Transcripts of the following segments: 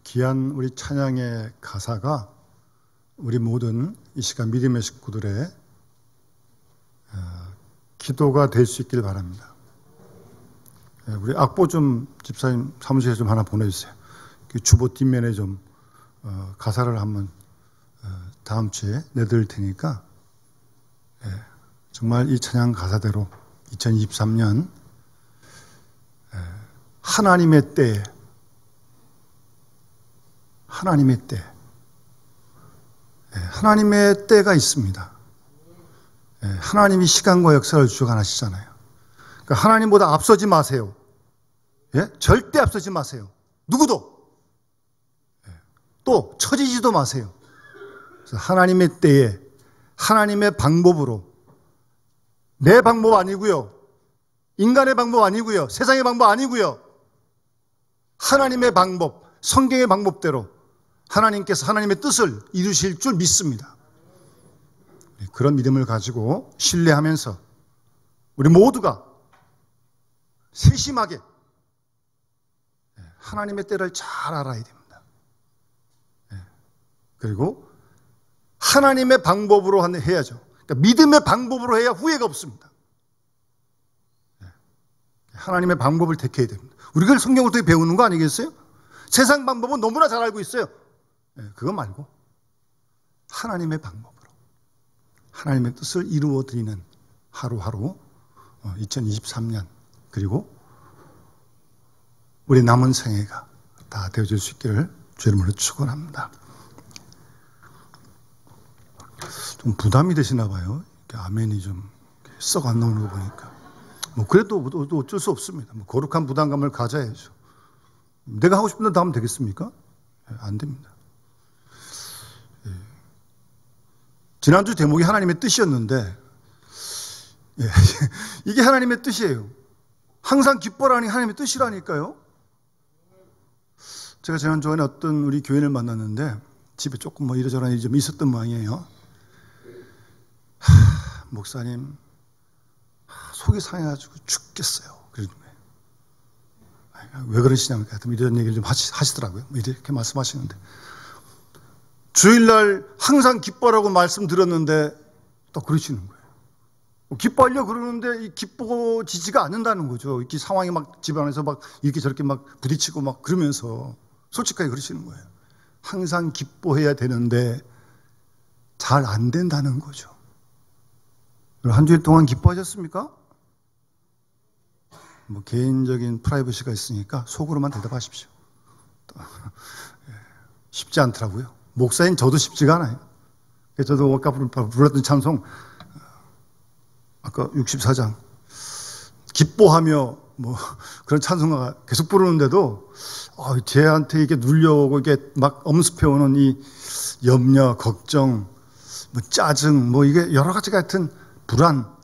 귀한 우리 찬양의 가사가 우리 모든 이 시간 믿음의 식구들의 기도가 될 수 있길 바랍니다. 우리 악보 좀 집사님 사무실에 좀 하나 보내주세요. 주보 뒷면에 좀 가사를 한번 다음 주에 내드릴 테니까 정말 이 찬양 가사대로 2023년 하나님의 때에 하나님의 때가 있습니다. 하나님이 시간과 역사를 주관하시잖아요. 그러니까 하나님보다 앞서지 마세요. 절대 앞서지 마세요. 누구도. 또 처지지도 마세요. 그래서 하나님의 때에 하나님의 방법으로, 내 방법 아니고요, 인간의 방법 아니고요, 세상의 방법 아니고요, 하나님의 방법, 성경의 방법대로 하나님께서 하나님의 뜻을 이루실 줄 믿습니다. 그런 믿음을 가지고 신뢰하면서 우리 모두가 세심하게 하나님의 때를 잘 알아야 됩니다. 그리고 하나님의 방법으로 해야죠. 그러니까 믿음의 방법으로 해야 후회가 없습니다. 하나님의 방법을 택해야 됩니다. 우리가 성경을 통해 배우는 거 아니겠어요? 세상 방법은 너무나 잘 알고 있어요. 그거 말고 하나님의 방법으로 하나님의 뜻을 이루어드리는 하루하루 2023년 그리고 우리 남은 생애가 다 되어질 수 있기를 주의 이름으로 축원합니다. 좀 부담이 되시나 봐요. 아멘이 좀 썩 안 나오는 거 보니까. 그래도 어쩔 수 없습니다. 거룩한 부담감을 가져야죠. 내가 하고 싶은 대로 다 하면 되겠습니까? 안 됩니다. 지난주 대목이 하나님의 뜻이었는데 이게 하나님의 뜻이에요. 항상 기뻐라니 하나님의 뜻이라니까요. 제가 지난주에 어떤 우리 교인을 만났는데 집에 조금 이러저러한 일이 좀 있었던 모양이에요. 목사님 속이 상해가지고 죽겠어요. 왜 그러시냐면 이런 얘기를 좀 하시더라고요. 이렇게 말씀하시는데 주일날 항상 기뻐라고 말씀드렸는데 또 그러시는 거예요. 기뻐하려고 그러는데 기뻐지지가 않는다는 거죠. 이렇게 상황이 막 집안에서 막 이렇게 저렇게 막 부딪히고 막 그러면서 솔직하게 그러시는 거예요. 항상 기뻐해야 되는데 잘 안 된다는 거죠. 한 주일 동안 기뻐하셨습니까? 개인적인 프라이버시가 있으니까 속으로만 대답하십시오. 쉽지 않더라고요. 목사인 저도 쉽지가 않아요. 저도 아까 불렀던 찬송, 아까 64장, 기뻐하며 그런 찬송가 계속 부르는데도 쟤한테 이게 누려오고 이게 막 엄습해오는 이 염려, 걱정, 짜증, 이게 여러 가지 같은 불안,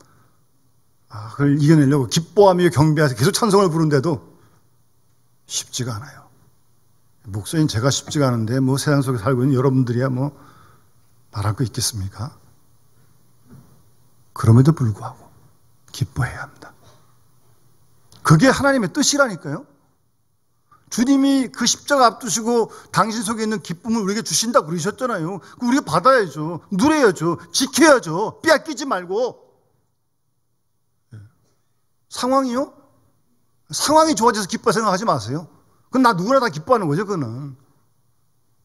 그걸 이겨내려고 기뻐하며 경배하면서 계속 찬송을 부르는데도 쉽지가 않아요. 목사인 제가 쉽지가 않은데 세상 속에 살고 있는 여러분들이야 말할 거 있겠습니까? 그럼에도 불구하고 기뻐해야 합니다. 그게 하나님의 뜻이라니까요. 주님이 그 십자가 앞두시고 당신 속에 있는 기쁨을 우리에게 주신다고 그러셨잖아요. 우리가 받아야죠. 누려야죠. 지켜야죠. 빼앗기지 말고. 상황이요? 상황이 좋아져서 기뻐 생각하지 마세요. 그건 누구나 다 기뻐하는 거죠. 그거는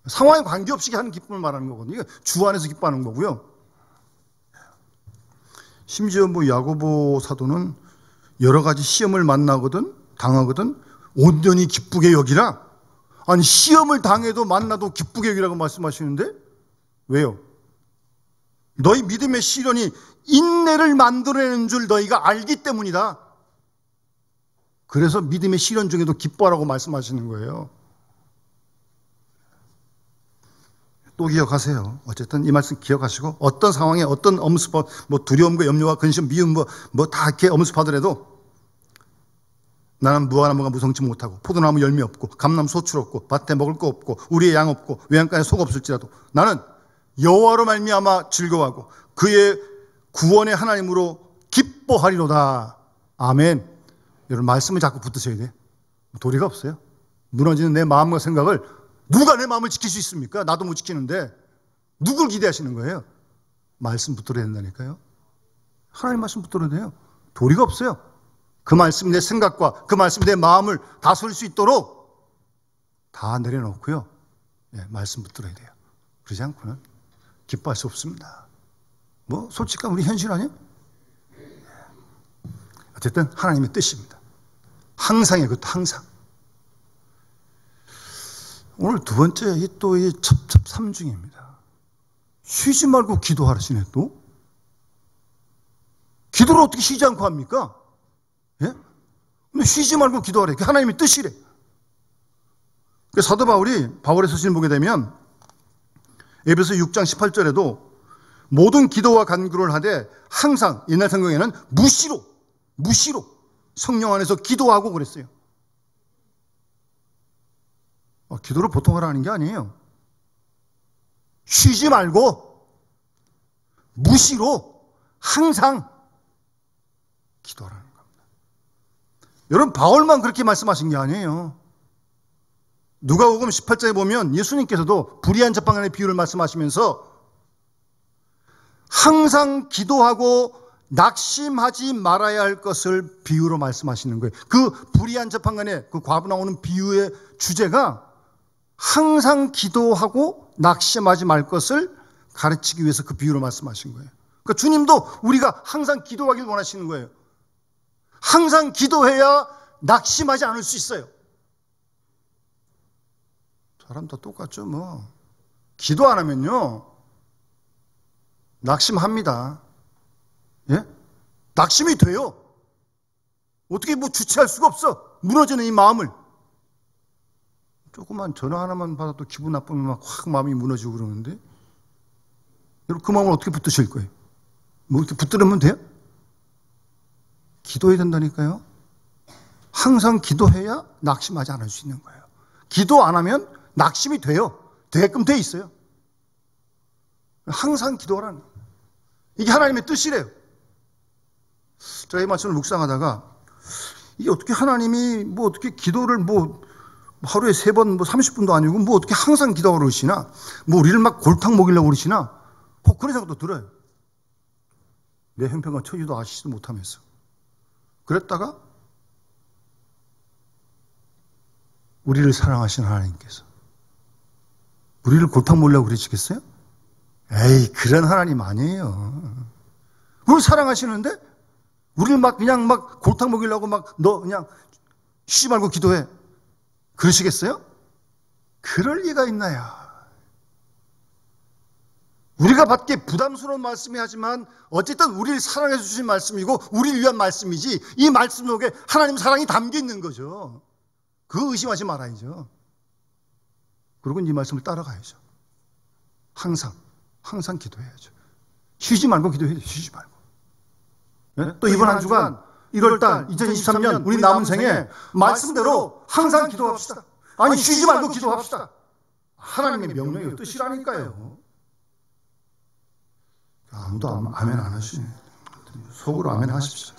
상황에 관계없이 하는 기쁨을 말하는 거거든요. 주 안에서 기뻐하는 거고요. 심지어 야고보 사도는 여러 가지 시험을 당하거든 온전히 기쁘게 여기라. 아니 시험을 당해도 만나도 기쁘게 여기라고 말씀하시는데 왜요? 너희 믿음의 시련이 인내를 만들어내는 줄 너희가 알기 때문이다. 그래서 믿음의 시련 중에도 기뻐하라고 말씀하시는 거예요. 또 기억하세요. 어쨌든 이 말씀 기억하시고 어떤 상황에 어떤 엄습, 두려움과 염려와 근심, 미움 다 이렇게 엄습하더라도 나는 무화과나무가 무성치 못하고 포도나무 열매 없고 감나무 소출 없고 밭에 먹을 거 없고 우리의 양 없고 외양간에 속 없을지라도 나는 여호와로 말미암아 즐거워하고 그의 구원의 하나님으로 기뻐하리로다. 아멘. 여러분 말씀을 자꾸 붙드셔야 돼요. 도리가 없어요. 무너지는 내 마음과 생각을 누가 내 마음을 지킬 수 있습니까? 나도 못 지키는데 누굴 기대하시는 거예요? 말씀 붙들어야 된다니까요. 하나님 말씀 붙들어야 돼요. 도리가 없어요. 그 말씀 내 생각과 그 말씀 내 마음을 다스릴 수 있도록 다 내려놓고요. 말씀 붙들어야 돼요. 그러지 않고는 기뻐할 수 없습니다. 뭐 솔직한 우리 현실 아니에요? 어쨌든 하나님의 뜻입니다. 항상이에요. 그것도 항상. 오늘 두 번째 또 이 첩첩삼중입니다. 쉬지 말고 기도하시네 또. 기도를 어떻게 쉬지 않고 합니까? 예? 근데 쉬지 말고 기도하래. 그게 하나님의 뜻이래. 사도 바울의 서신을 보게 되면 에베소 6장 18절에도 모든 기도와 간구를 하되 항상 옛날 성경에는 무시로 성령 안에서 기도하고 그랬어요. 기도를 보통 하라는 게 아니에요. 쉬지 말고 무시로 항상 기도하라는 겁니다. 여러분 바울만 그렇게 말씀하신 게 아니에요. 누가복음 18장에 보면 예수님께서도 불의한 제빵관의 비유를 말씀하시면서 항상 기도하고 낙심하지 말아야 할 것을 비유로 말씀하시는 거예요. 그 불의한 재판관의 그 과부 나오는 비유의 주제가 항상 기도하고 낙심하지 말 것을 가르치기 위해서 그 비유로 말씀하신 거예요. 그러니까 주님도 우리가 항상 기도하길 원하시는 거예요. 항상 기도해야 낙심하지 않을 수 있어요. 사람 다 똑같죠 뭐. 기도 안 하면요 낙심합니다. 예? 낙심이 돼요. 어떻게 뭐 주체할 수가 없어. 무너지는 이 마음을. 조그만 전화 하나만 받아도 기분 나쁘면 막 확 마음이 무너지고 그러는데 여러분 그 마음을 어떻게 붙드실 거예요? 뭐 이렇게 붙들으면 돼요? 기도해야 된다니까요. 항상 기도해야 낙심하지 않을 수 있는 거예요. 기도 안 하면 낙심이 돼요. 되게끔 돼 있어요. 항상 기도하라는 거예요. 이게 하나님의 뜻이래요. 제가 이 말씀을 묵상하다가 이게 어떻게 하나님이 뭐 어떻게 기도를 뭐 하루에 3번 뭐 30분도 아니고 뭐 어떻게 항상 기도하고 그러시나 뭐 우리를 막 골탕 먹이려고 그러시나 그런 생각도 들어요. 내 형편과 처지도 아시지도 못하면서 그랬다가 우리를 사랑하시는 하나님께서 우리를 골탕 먹이려고 그러시겠어요? 에이 그런 하나님 아니에요. 우리를 사랑하시는데 우리를 막 그냥 막 골탕 먹이려고 막 너 그냥 쉬지 말고 기도해 그러시겠어요? 그럴 리가 있나요? 우리가 받기에 부담스러운 말씀이 하지만 어쨌든 우리를 사랑해 주신 말씀이고 우리를 위한 말씀이지 이 말씀 속에 하나님 사랑이 담겨 있는 거죠. 그거 의심하지 말아야죠. 그리고 이 말씀을 따라가야죠. 항상 기도해야죠. 쉬지 말고 기도해야죠. 쉬지 말고. 네? 또 이번 한 주간 1월달 2023년 우리 남은 생에 말씀대로 항상 기도합시다. 아니 쉬지 말고 기도합시다. 하나님의 명령의 뜻이라니까요. 아무도 아멘 안 하시네. 속으로 아멘 하십시오.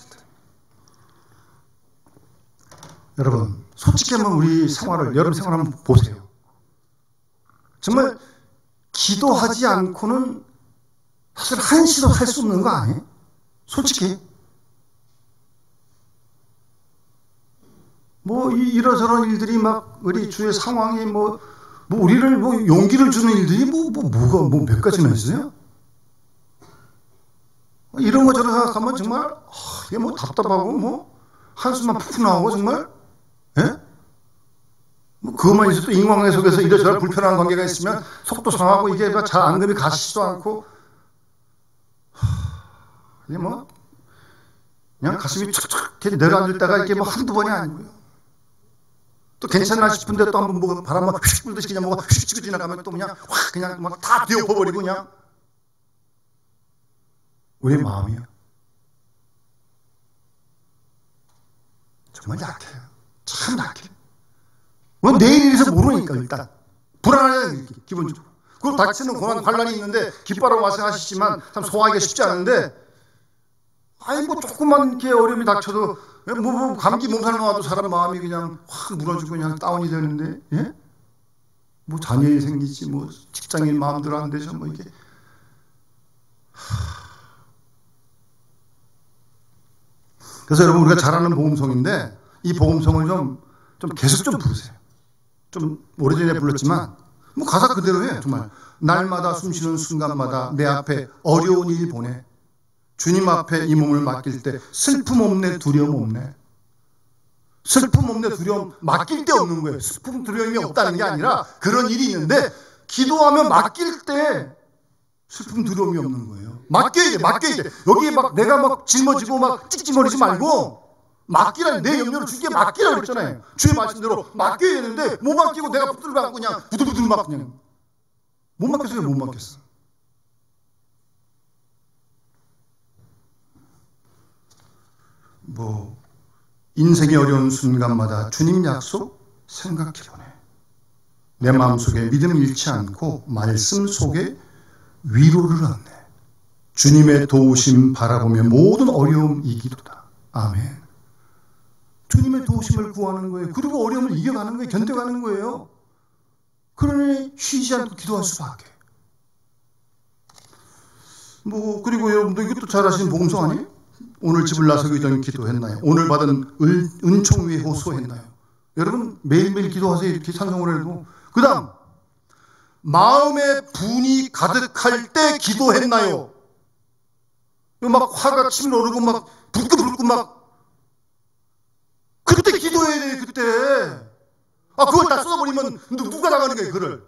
여러분 솔직히 한번 우리 생활을 여러분 생활 한번 보세요. 정말 기도하지 않고는 사실 한시도 살 수 없는 거 아니에요? 솔직히 뭐 이러저런 일들이 막 우리 주의 상황이 뭐 우리를 뭐 용기를 주는 일들이 뭐가 몇 가지나 있어요? 이런 거 저런 생각하면 정말 이게 뭐 답답하고 뭐 한숨만 푹 나오고 정말 예? 뭐 그것만 있어도 인간관계 속에서 이러저런 불편한 관계가 있으면 속도 상하고 이게 잘 앙금이 가시지도 않고 이게 뭐 그냥 가슴이 척척 내려앉을 때가 이게 뭐 한두 번이 아니고요. 또 괜찮나 싶은데 또 한번 뭐 바람 막 휙 불듯이 그냥 뭐가 휙 치고 지나가면 또 그냥 확 그냥 막 다 뒤엎어버리고 그냥 우리의 마음이요. 정말 약해요. 참 약해요. 뭐 내일에서 모르니까 일단 불안하잖아요. 기본적으로. 그리고 닥치는 고난 환란이 있는데 기뻐라고 말씀하시지만 참 소화하기가 쉽지 않은데 아니 뭐 조금만 이렇게 어려움이 닥쳐도 감기 몸살 나와도 사람 마음이 그냥 확 무너지고 그냥 다운이 되는데 예? 뭐 자녀일 생기지, 뭐 직장인 마음대로 안 되죠, 뭐 이게. 그래서 여러분, 우리가 잘 아는 복음성인데 이 복음성을 좀 계속 좀 부르세요. 좀 오래전에 불렀지만 뭐 가사 그대로예요. 정말 날마다 숨쉬는 순간마다 내 앞에 어려운 일 보내. 주님 앞에 이 몸을 맡길 때 슬픔 없네, 두려움 없네. 슬픔 없네, 두려움, 맡길 때 없는 거예요. 슬픔, 두려움이 없다는 게 아니라 그런 일이 있는데 기도하면 맡길 때 슬픔, 두려움이 없는 거예요. 맡겨야 돼, 맡겨야 돼. 여기에 막 내가 막 짊어지고 막 찍찍거리지 말고 맡기라니, 내 염려를 주께 맡기라고 그랬잖아요. 주의 말씀대로 맡겨야 되는데 못 맡기고 내가 붙들고 갖고 그냥 부들부들 막 그냥 못 맡겼어요. 못 맡겼어. 뭐 인생의 어려운 순간마다 주님 약속 생각해보네. 내 마음속에 믿음 잃지 않고 말씀 속에 위로를 얻네. 주님의 도우심 바라보며 모든 어려움 이기도다. 아멘. 주님의 도우심을 구하는 거예요. 그리고 어려움을 이겨가는 거예요. 견뎌가는 거예요. 그러니 쉬지 않고 기도할 수밖에. 뭐 그리고 여러분도 이것도 잘 아시는 복음성 아니에요? 오늘 집을 나서기 전 기도했나요? 오늘 받은 은총 위에 호소했나요? 여러분 매일매일 기도하세요. 이렇게 찬송을 해도. 그 다음 마음에 분이 가득할 때 기도했나요? 막 화가 치밀어오르고 막 불끈불끈 막 그때 기도해야 돼. 그때 그걸 다 쏟아버리면 누가 나가는 거예요? 그를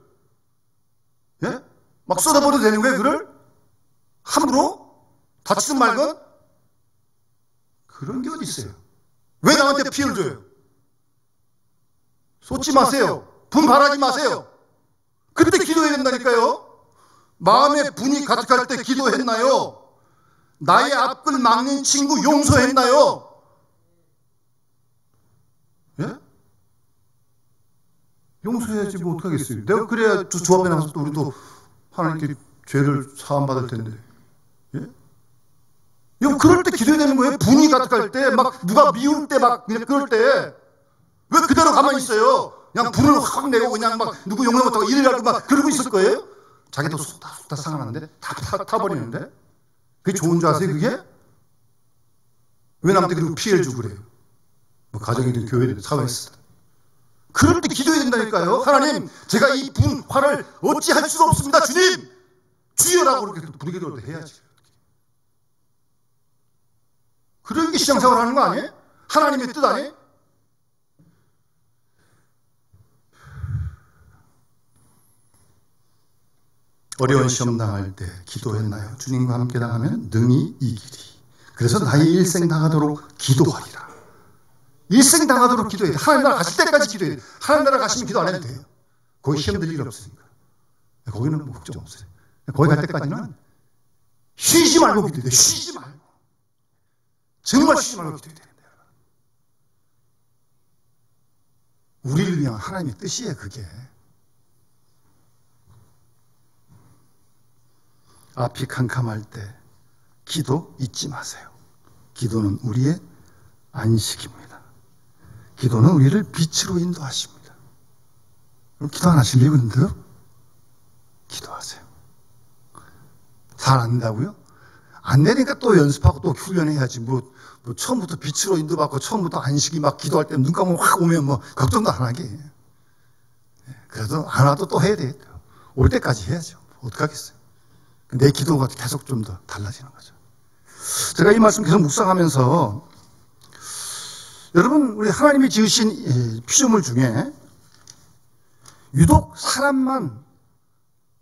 예? 막 쏟아버려도 되는 거예요? 그를 함부로 다치든 말건 그런 게 어디 있어요? 왜 남한테 피해를 줘요? 쏟지 마세요. 분발하지 마세요. 그때 기도해야 된다니까요. 마음에 분이 가득할 때 기도했나요? 나의 앞을 막는 친구 용서했나요? 예? 용서해야지 뭐 어떡하겠어요. 내가 그래야 주 앞에 나가서 또 우리도 하나님께 죄를 사함받을 텐데. 예? 그럴 때 기도해야 되는 거예요. 분이 가득할 때, 막 누가 미울 때, 막 그냥 그럴 때 왜 그대로 가만히 있어요? 그냥 분을 확 내고 그냥 막 누구 용서 못하고 일을 막 그러고 있을 거예요? 자기도 속다 상하는데 다 타버리는데 그게 좋은 줄 아세요? 그게? 왜 남한테 그리고 피해를 주고 그래요? 뭐 가정이든 교회든 사회에서. 그럴 때 기도해야 된다니까요. 하나님, 제가 이 분 화를 어찌할 수가 없습니다. 주님, 주여라고 그렇게 부르기도 해야지. 그런 게 신앙생활 하는 거 아니에요? 하나님의 뜻 아니에요? 어려운 시험 당할 때 기도했나요? 주님과 함께 당하면 능히 이기리. 그래서 나의 일생 당하도록 기도하리라. 일생 당하도록 기도해야 돼. 하나님 나라 가실 때까지 기도해야 돼. 하나님 나라 가시면 기도 안 해도 돼요. 거기 시험 들 일 없으니까. 거기는 뭐 걱정 없어요. 거기 갈 때까지는 쉬지 말고 기도해야 돼. 쉬지 말고. 정말 쉬지 말고 기도해야 됩니다. 우리를 위한 하나님의 뜻이에요. 그게. 앞이 캄캄할 때 기도 잊지 마세요. 기도는 우리의 안식입니다. 기도는 우리를 빛으로 인도하십니다. 그럼 기도 안 하실래요? 근데 기도하세요. 잘 안 된다고요? 안 되니까 또 연습하고 또 훈련해야지. 뭐 처음부터 빛으로 인도받고 처음부터 안식이 막 기도할 때 눈 감으면 확 오면 뭐 걱정도 안 하게. 그래도 안 와도 또 해야 되겠죠. 올 때까지 해야죠. 어떡하겠어요. 내 기도가 계속 좀 더 달라지는 거죠. 제가 이 말씀 계속 묵상하면서 여러분, 우리 하나님이 지으신 피조물 중에 유독 사람만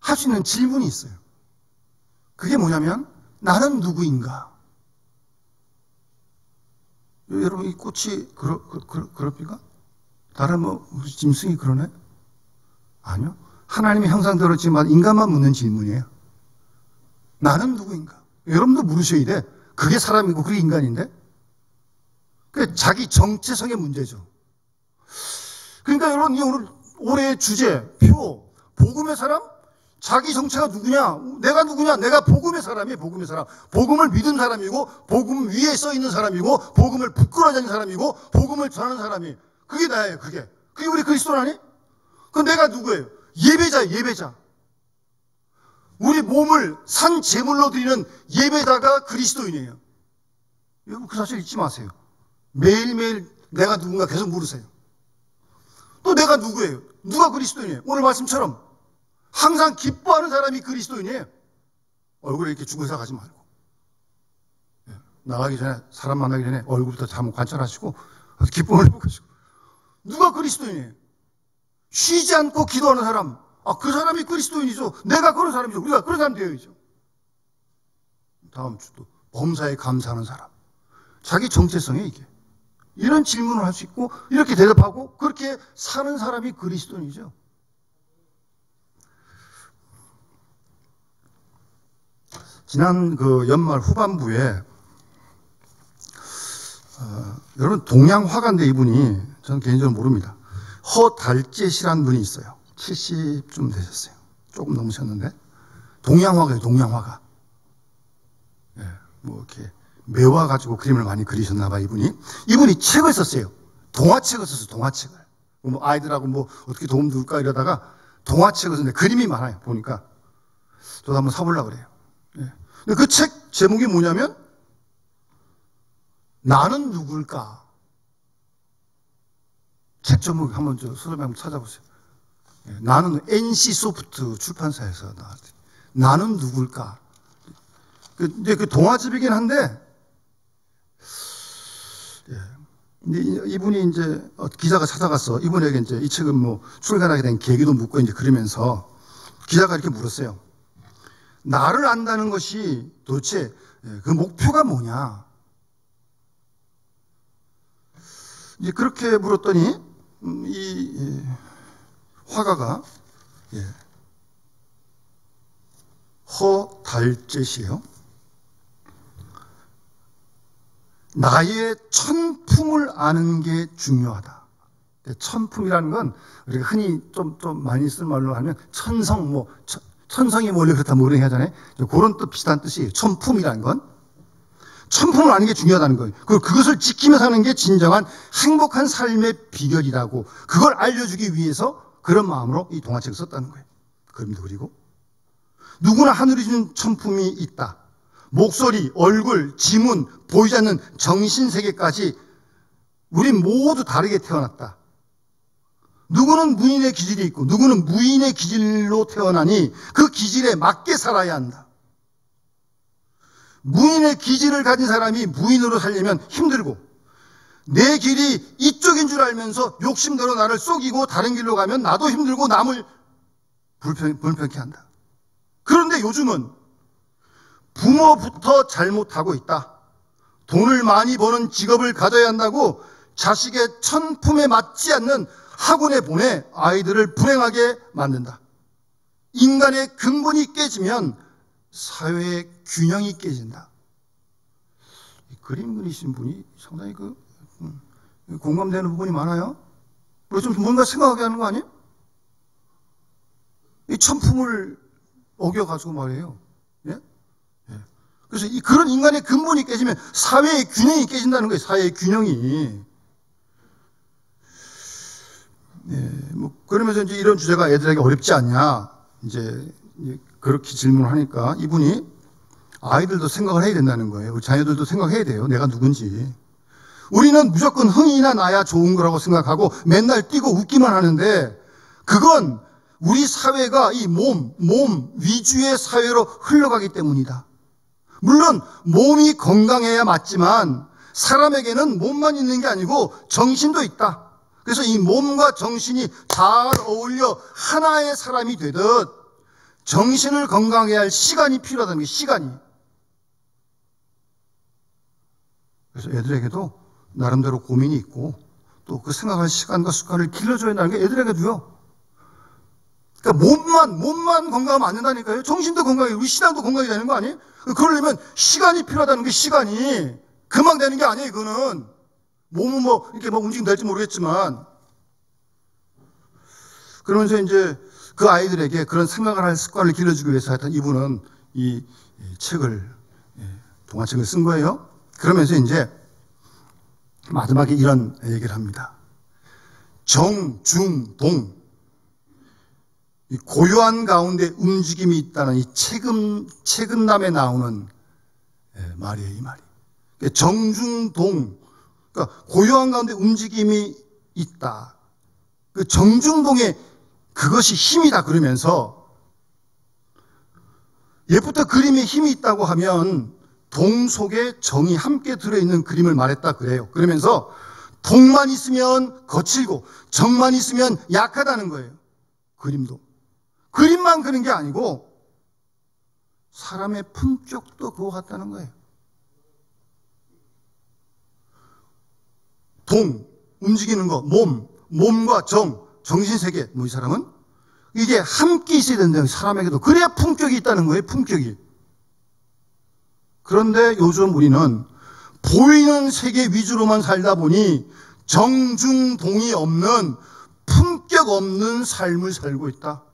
할 수 있는 질문이 있어요. 그게 뭐냐면 나는 누구인가? 여러분, 이 꽃이 그럽니까? 다른 뭐 짐승이 그러네? 아니요. 하나님의 형상대로 지금 인간만 묻는 질문이에요. 나는 누구인가? 여러분도 물으셔야 돼. 그게 사람이고 그게 인간인데? 그게 자기 정체성의 문제죠. 그러니까 여러분, 오늘 올해의 주제, 표, 복음의 사람? 자기 정체가 누구냐? 내가 누구냐? 내가 복음의 사람이에요. 복음의 사람. 복음을 믿은 사람이고, 복음 위에 써 있는 사람이고, 복음을 부끄러워하는 사람이고, 복음을 전하는 사람이. 그게 나예요. 그게 우리 그리스도 아니? 그럼 내가 누구예요? 예배자, 예배자. 우리 몸을 산 제물로 드리는 예배자가 그리스도인이에요. 여러분 그 사실 잊지 마세요. 매일매일 내가 누군가 계속 물으세요. 또 내가 누구예요? 누가 그리스도인이에요? 오늘 말씀처럼 항상 기뻐하는 사람이 그리스도인이에요. 얼굴에 이렇게 죽을 생각하지 말고, 나가기 전에, 사람 만나기 전에 얼굴부터 한번 관찰하시고 기쁨을 회복하시고. 누가 그리스도인이에요? 쉬지 않고 기도하는 사람, 그 사람이 그리스도인이죠. 내가 그런 사람이죠. 우리가 그런 사람 되어야죠. 다음 주도 범사에 감사하는 사람. 자기 정체성에 이게 이런 질문을 할 수 있고 이렇게 대답하고 그렇게 사는 사람이 그리스도인이죠. 지난 그 연말 후반부에 여러분 동양 화가인데 이분이 저는 개인적으로 모릅니다. 허달재시라는 분이 있어요. 70쯤 되셨어요. 조금 넘으셨는데 동양 화가예요. 동양 화가. 뭐 이렇게 매화 가지고 그림을 많이 그리셨나 봐. 이분이 책을 썼어요. 동화책을 썼어요. 동화책을. 뭐 아이들하고 뭐 어떻게 도움 줄까 이러다가 동화책을 썼는데 그림이 많아요. 보니까 저도 한번 사보려고 그래요. 근데 그 책 제목이 뭐냐면 나는 누굴까? 책 제목 한번 서점에 한번 찾아보세요. 나는 NC소프트 출판사에서 나왔어요. 나는 누굴까? 이제 그 동화집이긴 한데, 근데 이분이 이제 기자가 찾아가서 이분에게 이제 이 책은 뭐 출간하게 된 계기도 묻고 이제 그러면서 기자가 이렇게 물었어요. 나를 안다는 것이 도대체 그 목표가 뭐냐? 이제 그렇게 물었더니 이 화가가 허달재시예요. 나의 천품을 아는 게 중요하다. 천품이라는 건 우리가 흔히 좀 많이 쓰는 말로 하면 천성, 뭐 천성이 원래 그렇다 모르게 하잖아요. 그런 뜻 비슷한 뜻이에요. 천품이라는 건 천품을 아는 게 중요하다는 거예요. 그리고 그것을 지키며 사는 게 진정한 행복한 삶의 비결이라고 그걸 알려주기 위해서 그런 마음으로 이 동화책을 썼다는 거예요. 그림도 그리고 누구나 하늘이 주는 천품이 있다. 목소리, 얼굴, 지문, 보이지 않는 정신세계까지 우리 모두 다르게 태어났다. 누구는 무인의 기질이 있고 누구는 무인의 기질로 태어나니 그 기질에 맞게 살아야 한다. 무인의 기질을 가진 사람이 무인으로 살려면 힘들고 내 길이 이쪽인 줄 알면서 욕심대로 나를 속이고 다른 길로 가면 나도 힘들고 남을 불편케 한다. 그런데 요즘은 부모부터 잘못하고 있다. 돈을 많이 버는 직업을 가져야 한다고 자식의 천품에 맞지 않는 학원에 보내 아이들을 불행하게 만든다. 인간의 근본이 깨지면 사회의 균형이 깨진다. 이 그림 그리신 분이 상당히 공감되는 부분이 많아요. 그래서 좀 뭔가 생각하게 하는 거 아니에요? 이 천품을 어겨가지고 말이에요. 예? 그래서 그런 인간의 근본이 깨지면 사회의 균형이 깨진다는 거예요. 사회의 균형이. 뭐 그러면서 이제 이런 주제가 애들에게 어렵지 않냐 이제 그렇게 질문을 하니까 이분이 아이들도 생각을 해야 된다는 거예요. 우리 자녀들도 생각해야 돼요. 내가 누군지. 우리는 무조건 흥이나 나야 좋은 거라고 생각하고 맨날 뛰고 웃기만 하는데 그건 우리 사회가 이 몸 위주의 사회로 흘러가기 때문이다. 물론 몸이 건강해야 맞지만 사람에게는 몸만 있는 게 아니고 정신도 있다. 그래서 이 몸과 정신이 잘 어울려 하나의 사람이 되듯 정신을 건강하게 할 시간이 필요하다는 게 시간이. 그래서 애들에게도 나름대로 고민이 있고 또 그 생각할 시간과 습관을 길러줘야 한다는 게 애들에게도요. 그러니까 몸만 건강하면 안 된다니까요. 정신도 건강해, 우리 신앙도 건강해야 되는 거 아니에요? 그러려면 시간이 필요하다는 게 시간이 금방 되는 게 아니에요. 그거는 몸은 뭐 이렇게 막 움직임 될지 모르겠지만 그러면서 이제 그 아이들에게 그런 생각을 할 습관을 길러주기 위해서 하여튼 이분은 이 책을 동화책을 쓴 거예요. 그러면서 이제 마지막에 이런 얘기를 합니다. 정, 중, 동. 이 고요한 가운데 움직임이 있다는 이 책임남에 나오는 말이에요, 이 말이. 정중동, 그러니까 고요한 가운데 움직임이 있다. 그 정중동에 그것이 힘이다 그러면서 예부터 그림에 힘이 있다고 하면 동 속에 정이 함께 들어있는 그림을 말했다 그래요. 그러면서 동만 있으면 거칠고 정만 있으면 약하다는 거예요. 그림도. 그림만 그런 게 아니고 사람의 품격도 그거 같다는 거예요. 동, 움직이는 거, 몸과 정신세계, 이 사람은 이게 함께 있어야 된다는 거예요. 사람에게도. 그래야 품격이 있다는 거예요. 품격이. 그런데 요즘 우리는 보이는 세계 위주로만 살다 보니 정중동이 없는 품격 없는 삶을 살고 있다.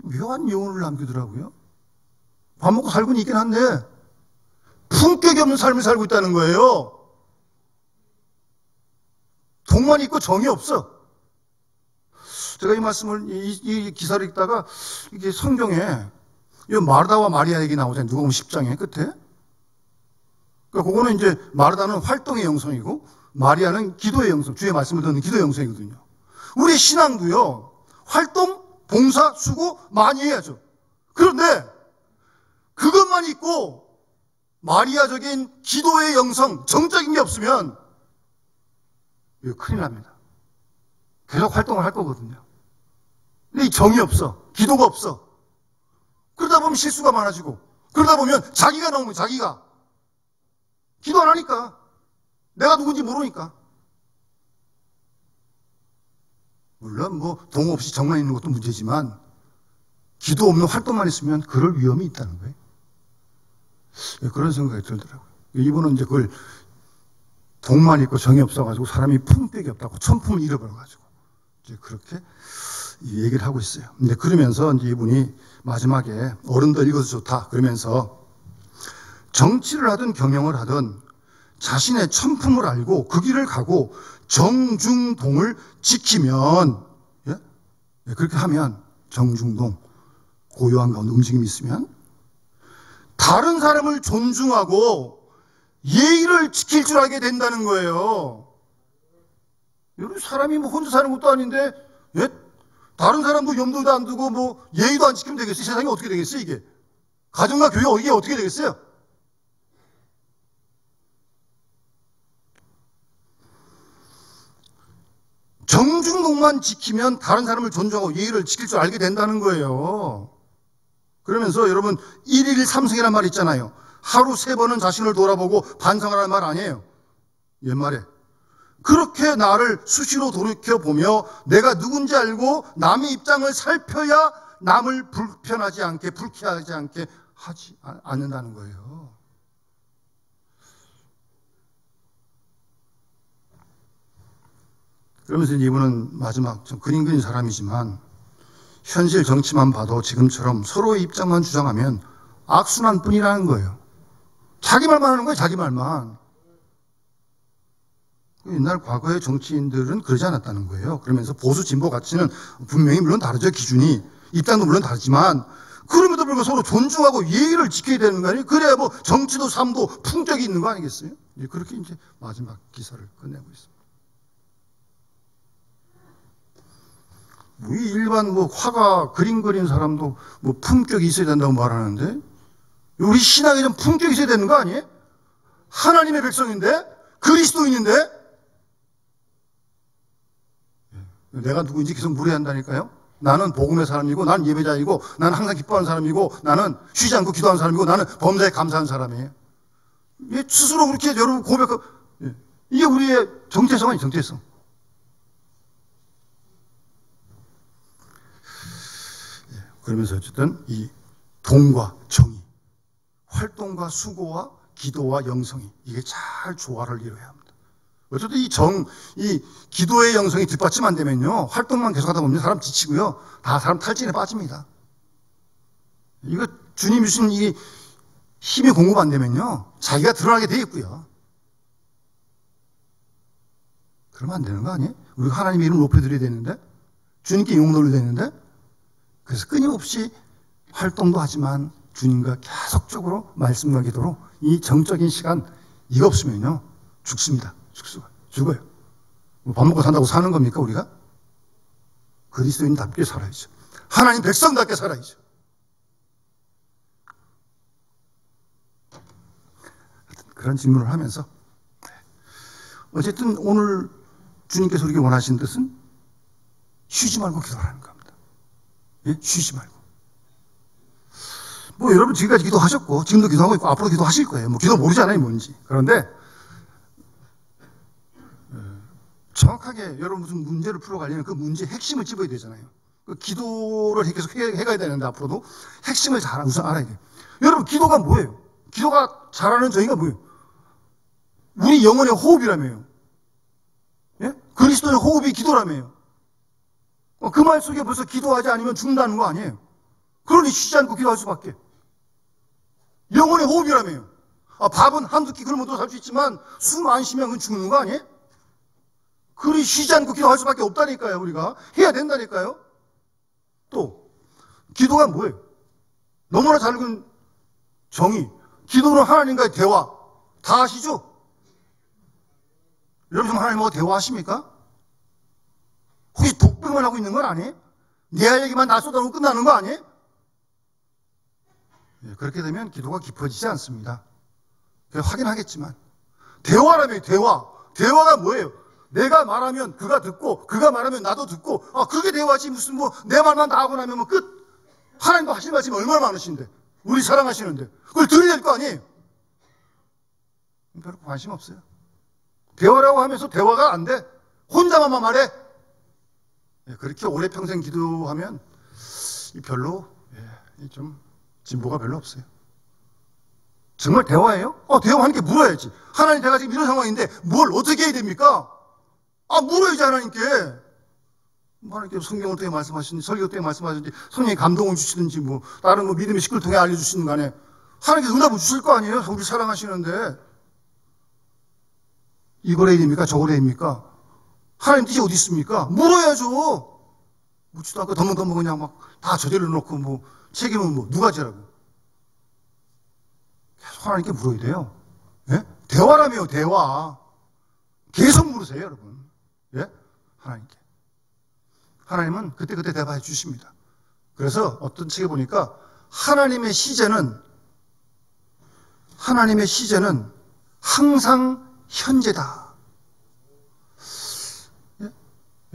묘한 여운을 남기더라고요. 밥 먹고 살고는 있긴 한데 품격이 없는 삶을 살고 있다는 거예요. 동만 있고 정이 없어. 제가 이 말씀을, 이 기사를 읽다가 이게 성경에 이 마르다와 마리아 얘기 나오잖아요. 누가복음 10장에 끝에. 그러니까 그거는 이제 마르다는 활동의 영성이고 마리아는 기도의 영성, 주의 말씀을 듣는 기도의 영성이거든요. 우리 신앙도요, 활동, 봉사, 수고 많이 해야죠. 그런데 그것만 있고 마리아적인 기도의 영성, 정적인 게 없으면 이거 큰일 납니다. 계속 활동을 할 거거든요. 근데 이 정이 없어. 기도가 없어. 그러다 보면 실수가 많아지고, 그러다 보면 자기가 나오면 자기가 기도 안 하니까, 내가 누군지 모르니까. 물론 동 없이 정만 있는 것도 문제지만 기도 없는 활동만 있으면 그럴 위험이 있다는 거예요. 그런 생각이 들더라고요. 이분은 이제 그걸 동만 있고 정이 없어가지고 사람이 품격이 없다고 천품을 잃어버려가지고 이제 그렇게 얘기를 하고 있어요. 근데 그러면서 이제 이분이 마지막에 어른들 읽어도 좋다 그러면서 정치를 하든 경영을 하든 자신의 천품을 알고 그 길을 가고 정중동을 지키면, 그렇게 하면 정중동, 고요한 가운데 움직임이 있으면 다른 사람을 존중하고 예의를 지킬 줄 알게 된다는 거예요. 여러분, 사람이 혼자 사는 것도 아닌데, 다른 사람도 염두도 안 두고 예의도 안 지키면 되겠어요? 세상이 어떻게 되겠어요, 이게? 가정과 교회 이게 어떻게 되겠어요? 정중동만 지키면 다른 사람을 존중하고 예의를 지킬 줄 알게 된다는 거예요. 그러면서 여러분 1일 3승이라는 말 있잖아요. 하루 3번은 자신을 돌아보고 반성하라는 말 아니에요. 옛말에. 그렇게 나를 수시로 돌이켜보며 내가 누군지 알고 남의 입장을 살펴야 남을 불편하지 않게 불쾌하지 않게 하지 않는다는 거예요. 그러면서 이분은 마지막 좀 그림 그린 사람이지만 현실 정치만 봐도 지금처럼 서로의 입장만 주장하면 악순환 뿐이라는 거예요. 자기 말만 하는 거예요. 자기 말만. 옛날 과거의 정치인들은 그러지 않았다는 거예요. 그러면서 보수 진보 가치는 분명히 물론 다르죠. 기준이. 입장도 물론 다르지만 그럼에도 불구하고 서로 존중하고 예의를 지켜야 되는 거 아니에요? 그래야 정치도 삶도 품격이 있는 거 아니겠어요? 그렇게 이제 마지막 기사를 끝내고 있습니다. 이 일반 화가 그림 그린 사람도 품격이 있어야 된다고 말하는데 우리 신앙에 좀 품격이 있어야 되는 거 아니에요? 하나님의 백성인데 그리스도인인데 내가 누구인지 계속 물어야 한다니까요. 나는 복음의 사람이고 나는 예배자이고 나는 항상 기뻐하는 사람이고 나는 쉬지 않고 기도하는 사람이고 나는 범사에 감사하는 사람이에요. 스스로 그렇게 여러분 고백하고 이게 우리의 정체성 아니에요. 정체성. 그러면서 어쨌든 이 동과 정의, 활동과 수고와 기도와 영성이 이게 잘 조화를 이루어야 합니다. 어쨌든 이 기도의 영성이 뒷받침 안 되면요, 활동만 계속하다 보면 사람 지치고요, 다 사람 탈진에 빠집니다. 이거 주님 주신 이 힘이 공급 안 되면요, 자기가 드러나게 돼 있고요. 그러면 안 되는 거 아니에요? 우리가 하나님의 이름을 높여드려야 되는데, 주님께 영광 돌려야 되는데. 그래서 끊임없이 활동도 하지만 주님과 계속적으로 말씀과 기도로 이 정적인 시간, 이거 없으면요 죽습니다. 죽어요. 뭐 밥 먹고 산다고 사는 겁니까 우리가? 그리스도인답게 살아야죠. 하나님 백성답게 살아야죠. 그런 질문을 하면서 어쨌든 오늘 주님께서 우리에게 원하신 뜻은 쉬지 말고 기도하는 겁니다. 예? 쉬지 말고. 뭐 여러분 지금까지 기도하셨고 지금도 기도하고 있고 앞으로 기도하실 거예요. 뭐 기도 모르잖아요 뭔지. 그런데 정확하게 여러분 무슨 문제를 풀어가려면 그 문제의 핵심을 찝어야 되잖아요. 그 기도를 계속 해가야 되는데 앞으로도 핵심을 잘 우선 알아야 돼요. 여러분 기도가 뭐예요? 기도가 잘하는 저희가 뭐예요? 우리 영혼의 호흡이라며요. 예? 그리스도의 호흡이 기도라며요. 그 말 속에 벌써 기도하지 않으면 죽는다는 거 아니에요. 그러니 쉬지 않고 기도할 수밖에. 영혼의 호흡이라며요. 밥은 한두 끼 굶어도 살 수 있지만 숨 안 쉬면 그건 죽는 거 아니에요? 그러니 쉬지 않고 기도할 수밖에 없다니까요. 우리가 해야 된다니까요. 또 기도가 뭐예요? 너무나 잘 읽은 정의. 기도는 하나님과의 대화. 다 아시죠? 여러분 하나님하고 대화하십니까? 혹시 독백만 하고 있는 건 아니에요? 내 할 얘기만 다 쏟아놓고 끝나는 거 아니에요? 그렇게 되면 기도가 깊어지지 않습니다. 확인하겠지만 대화라며 대화. 대화가 뭐예요? 내가 말하면 그가 듣고 그가 말하면 나도 듣고 그게 대화지 무슨 뭐 내 말만 다 하고 나면 뭐 끝. 하나님도 하실 말씀이 얼마나 많으신데 우리 사랑하시는데 그걸 들어야 될 거 아니에요? 별로 관심 없어요. 대화라고 하면서 대화가 안 돼. 혼자만 말해. 그렇게 오래 평생 기도하면 별로 좀 진보가 별로 없어요. 정말 대화예요? 대화하는 게 물어야지. 하나님 내가 지금 이런 상황인데 뭘 어떻게 해야 됩니까? 물어야지 하나님께. 하나님께서 성경을 통해 말씀하시는지 설교 통해 말씀하시는지 성령의 감동을 주시든지 뭐 다른 뭐 믿음의 식구를 통해 알려주시는 간에 하나님께서 응답을 주실 거 아니에요? 우리 사랑하시는데 이걸 해야 됩니까? 저걸 해야 됩니까? 하나님 뜻이 어디 있습니까? 물어야죠. 묻지도 않고 덤벙덤벙 그냥 막 다 저질러 놓고 뭐 책임은 뭐 누가 지라고. 계속 하나님께 물어야 돼요. 예? 대화라며요, 대화. 계속 물으세요, 여러분. 예? 하나님께. 하나님은 그때그때 대답해 주십니다. 그래서 어떤 책에 보니까 하나님의 시제는 항상 현재다.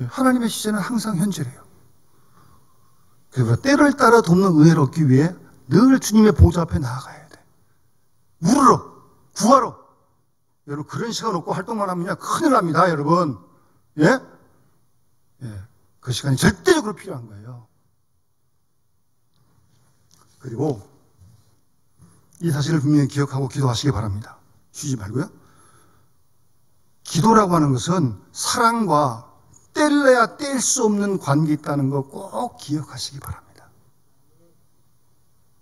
하나님의 시제는 항상 현재래요. 그래서 때를 따라 돕는 은혜를 얻기 위해 늘 주님의 보좌 앞에 나아가야 돼. 물으러, 구하러. 여러분 그런 시간 없고 활동만 하면요 큰일 납니다, 여러분. 예? 그 시간이 절대적으로 필요한 거예요. 그리고 이 사실을 분명히 기억하고 기도하시기 바랍니다. 쉬지 말고요. 기도라고 하는 것은 사랑과 뗄래야 뗄 수 없는 관계 있다는 거 꼭 기억하시기 바랍니다.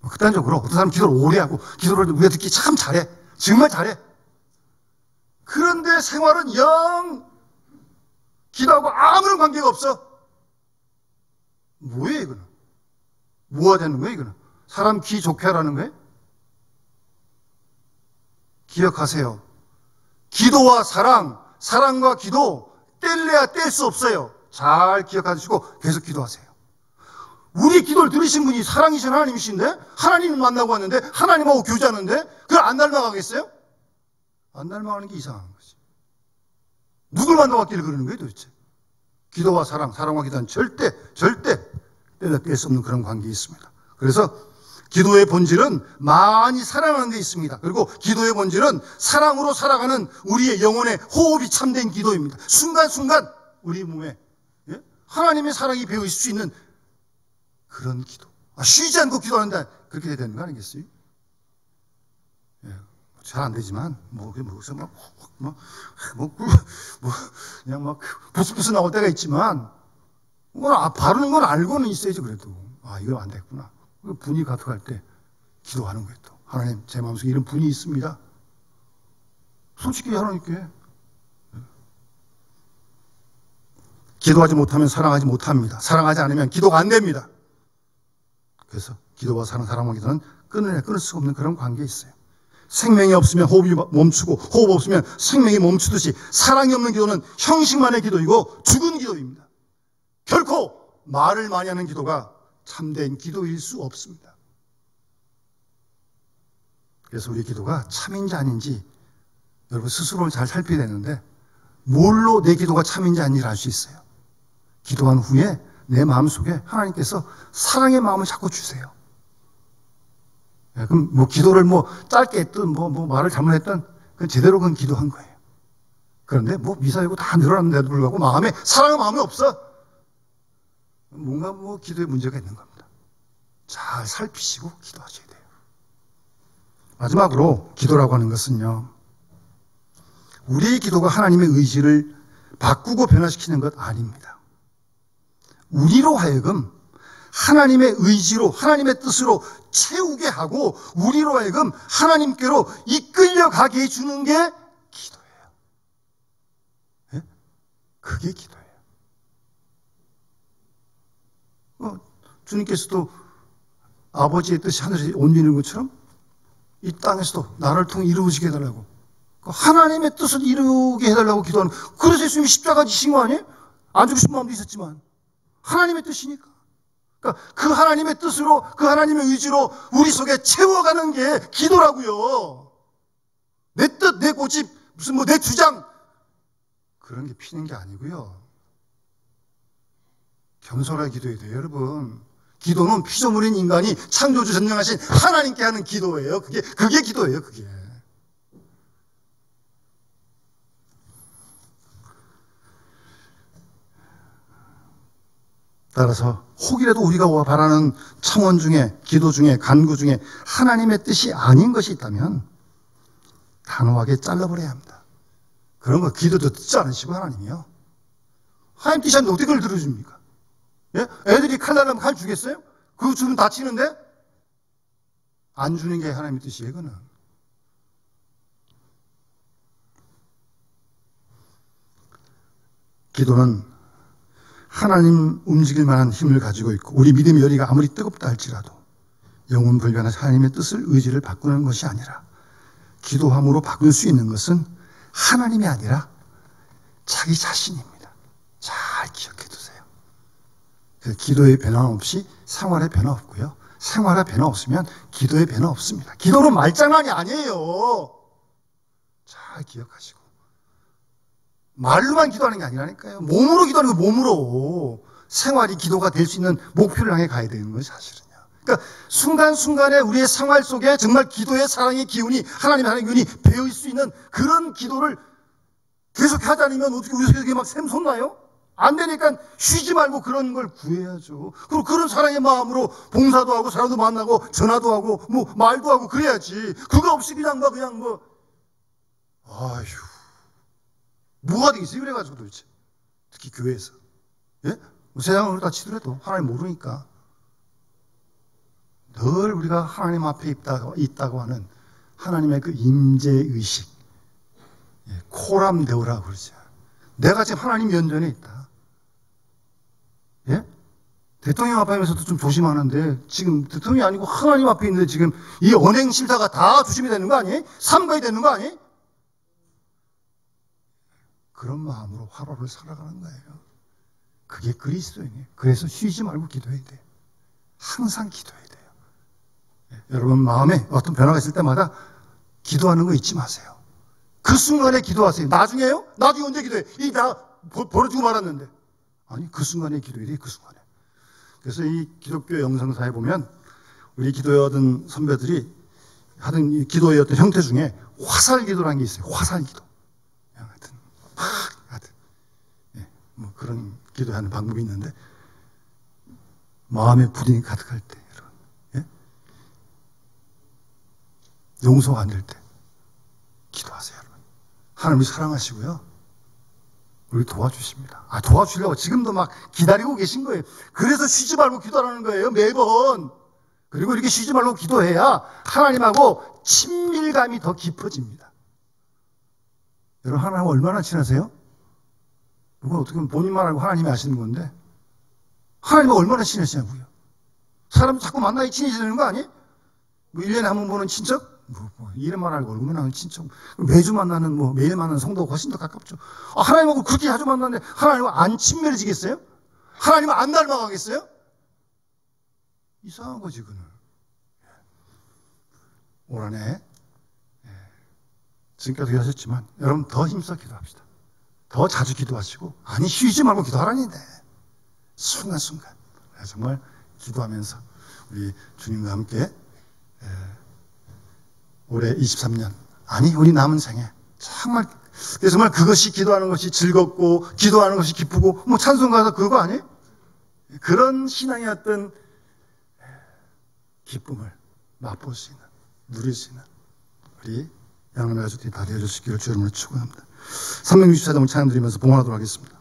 극단적으로 어떤 사람은 기도를 오래 하고 기도를 우리가 듣기 참 잘해. 정말 잘해. 그런데 생활은 영 기도하고 아무런 관계가 없어. 뭐예요 이거는? 뭐 하자는 거예요 이거는? 사람 기 좋게 하라는 거예요? 기억하세요. 기도와 사랑과 기도 뗄래야 뗄 수 없어요. 잘 기억하시고 계속 기도하세요. 우리 기도를 들으신 분이 사랑이신 하나님이신데 하나님을 만나고 왔는데 하나님하고 교제하는데 그걸 안 닮아가겠어요? 안 닮아가는 게 이상한 거지. 누굴 만나왔길래 그러는 거예요 도대체? 기도와 사랑과 기도는 절대 뗄래야 뗄 수 없는 그런 관계가 있습니다. 그래서 기도의 본질은 많이 사랑하는 데 있습니다. 그리고 기도의 본질은 사랑으로 살아가는 우리의 영혼의 호흡이 참된 기도입니다. 순간순간 우리 몸에 하나님의 사랑이 배어 있을 수 있는 그런 기도. 쉬지 않고 기도한다. 그렇게 돼야 되는 거 아니겠어요? 잘 안 되지만 그래서 그냥 막 부스부스 나올 때가 있지만 바르는 건 알고는 있어야지. 그래도 이거 안 됐구나. 분이 가득할 때 기도하는 거예요. 또 하나님 제 마음속에 이런 분이 있습니다. 솔직히 하나님께. 기도하지 못하면 사랑하지 못합니다. 사랑하지 않으면 기도가 안 됩니다. 그래서 기도와 사는 사람과 기도는 끊을 수가 없는 그런 관계에 있어요. 생명이 없으면 호흡이 멈추고 호흡 없으면 생명이 멈추듯이 사랑이 없는 기도는 형식만의 기도이고 죽은 기도입니다. 결코 말을 많이 하는 기도가 참된 기도일 수 없습니다. 그래서 우리 기도가 참인지 아닌지 여러분 스스로를 잘 살펴야 되는데 뭘로 내 기도가 참인지 아닌지를 알 수 있어요. 기도한 후에 내 마음속에 하나님께서 사랑의 마음을 자꾸 주세요. 그럼 뭐 기도를 뭐 짧게 했든 뭐 말을 잘못했든 그건 제대로 그건 기도한 거예요. 그런데 뭐 미사이고 다 늘어났는데도 불구하고 마음에 사랑의 마음이 없어. 뭔가 뭐 기도에 문제가 있는 겁니다. 잘 살피시고 기도하셔야 돼요. 마지막으로 기도라고 하는 것은요, 우리의 기도가 하나님의 의지를 바꾸고 변화시키는 것 아닙니다. 우리로 하여금 하나님의 의지로 하나님의 뜻으로 채우게 하고 우리로 하여금 하나님께로 이끌려가게 해주는 게 기도예요. 네? 그게 기도예요. 주님께서도 아버지의 뜻이 하늘에서 온전한 것처럼 이 땅에서도 나를 통해 이루어지게 해달라고, 하나님의 뜻을 이루게 해달라고 기도하는, 그래서 예수님이 십자가 지신 거 아니에요? 안 죽고 싶은 마음도 있었지만 하나님의 뜻이니까. 그러니까 그 하나님의 뜻으로, 그 하나님의 의지로 우리 속에 채워가는 게 기도라고요. 내 뜻, 내 고집, 무슨 뭐 내 주장, 그런 게 피는 게 아니고요. 겸손하게 기도해야 돼요, 여러분. 기도는 피조물인 인간이 창조주 전능하신 하나님께 하는 기도예요. 그게 기도예요, 그게. 따라서 혹이라도 우리가 바라는 청원 중에, 기도 중에, 간구 중에 하나님의 뜻이 아닌 것이 있다면 단호하게 잘라버려야 합니다. 그런 거 기도도 듣지 않으시고 하나님이요. 하나님 뜻이 아닌데 어떻게 그걸 들어줍니까? 예? 애들이 칼 날라면 칼 주겠어요? 그거 주면 다치는데? 안 주는 게 하나님의 뜻이에요, 그거는. 기도는 하나님 움직일 만한 힘을 가지고 있고 우리 믿음의 열의가 아무리 뜨겁다 할지라도 영원 불변한 하나님의 뜻을, 의지를 바꾸는 것이 아니라 기도함으로 바꿀 수 있는 것은 하나님이 아니라 자기 자신입니다. 잘 기억해 두세요. 기도의 변화 없이 생활에 변화 없고요. 생활에 변화 없으면 기도에 변화 없습니다. 기도는 말장난이 아니에요. 잘 기억하시고. 말로만 기도하는 게 아니라니까요. 몸으로 기도하는 거, 몸으로. 생활이 기도가 될 수 있는 목표를 향해 가야 되는 거예요, 사실은요. 그러니까 순간순간에 우리의 생활 속에 정말 기도의 사랑의 기운이, 하나님의 기운이 배어있을 수 있는 그런 기도를 계속 하지 않으면 어떻게 우리 속에 막 샘솟나요? 안 되니까 쉬지 말고 그런 걸 구해야죠. 그리고 그런 사랑의 마음으로 봉사도 하고 사람도 만나고 전화도 하고 뭐 말도 하고 그래야지. 그거 없이 그냥 아휴, 뭐가 되겠어요? 그래가지고 도대체. 특히 교회에서. 예? 세상을 다 치더라도 하나님 모르니까. 늘 우리가 하나님 앞에 있다고 하는 하나님의 그 임재의식. 예, 코람데오라고 그러죠. 내가 지금 하나님 면전에 있다. 예? 대통령 앞에서도 좀 조심하는데 지금 대통령이 아니고 하나님 앞에 있는데 지금 이 언행 심사가 다 조심이 되는 거 아니에요? 삼가야 되는 거 아니에요? 그런 마음으로 하루를 살아가는 거예요. 그게 그리스도인이에요. 그래서 쉬지 말고 기도해야 돼요. 항상 기도해야 돼요. 예, 여러분 마음에 어떤 변화가 있을 때마다 기도하는 거 잊지 마세요. 그 순간에 기도하세요. 나중에요? 나중에 언제 기도해? 나 벌어지고 말았는데. 아니, 그 순간에 기도해야 돼요. 그 순간에. 그래서 이 기독교 영성사에 보면 우리 기도하던 선배들이 하던 이 기도의 어떤 형태 중에 화살 기도라는 게 있어요. 화살 기도. 하여튼 예, 뭐 그런 기도하는 방법이 있는데 마음에 불이 가득할 때, 여러분, 예? 용서가 안 될 때 기도하세요, 여러분. 하나님이 사랑하시고요. 우리 도와주십니다. 도와주려고 지금도 막 기다리고 계신 거예요. 그래서 쉬지 말고 기도하는 거예요, 매번. 그리고 이렇게 쉬지 말고 기도해야 하나님하고 친밀감이 더 깊어집니다. 여러분, 하나님 얼마나 친하세요? 그건 어떻게 보면 본인만 알고 하나님이 아시는 건데, 하나님과 얼마나 친하시냐고요. 사람 자꾸 만나야 친해지는 거 아니? 뭐 1년에 한 번 보는 친척? 이름만 알고 얼굴만 아는 친척. 매주 만나는, 매일 만나는 성도가 훨씬 더 가깝죠. 하나님하고 그렇게 자주 만나는데 하나님과 안 친밀해지겠어요? 하나님을 안 닮아가겠어요? 이상한 거지, 그는. 올 한해 지금까지 하셨지만 여러분 더 힘써 기도합시다. 더 자주 기도하시고, 아니 쉬지 말고 기도하라는데 순간순간 정말 기도하면서 우리 주님과 함께 올해 23년, 아니 우리 남은 생에 정말 그것이 기도하는 것이 즐겁고 기도하는 것이 기쁘고 찬송가도 그거 아니에요? 그런 신앙의 어떤 기쁨을 맛볼 수 있는, 누릴 수 있는 우리 양남의 가족들이 다 되어주시기를 주님으로 축원합니다. 364장 찬양 드리면서 봉헌하도록 하겠습니다.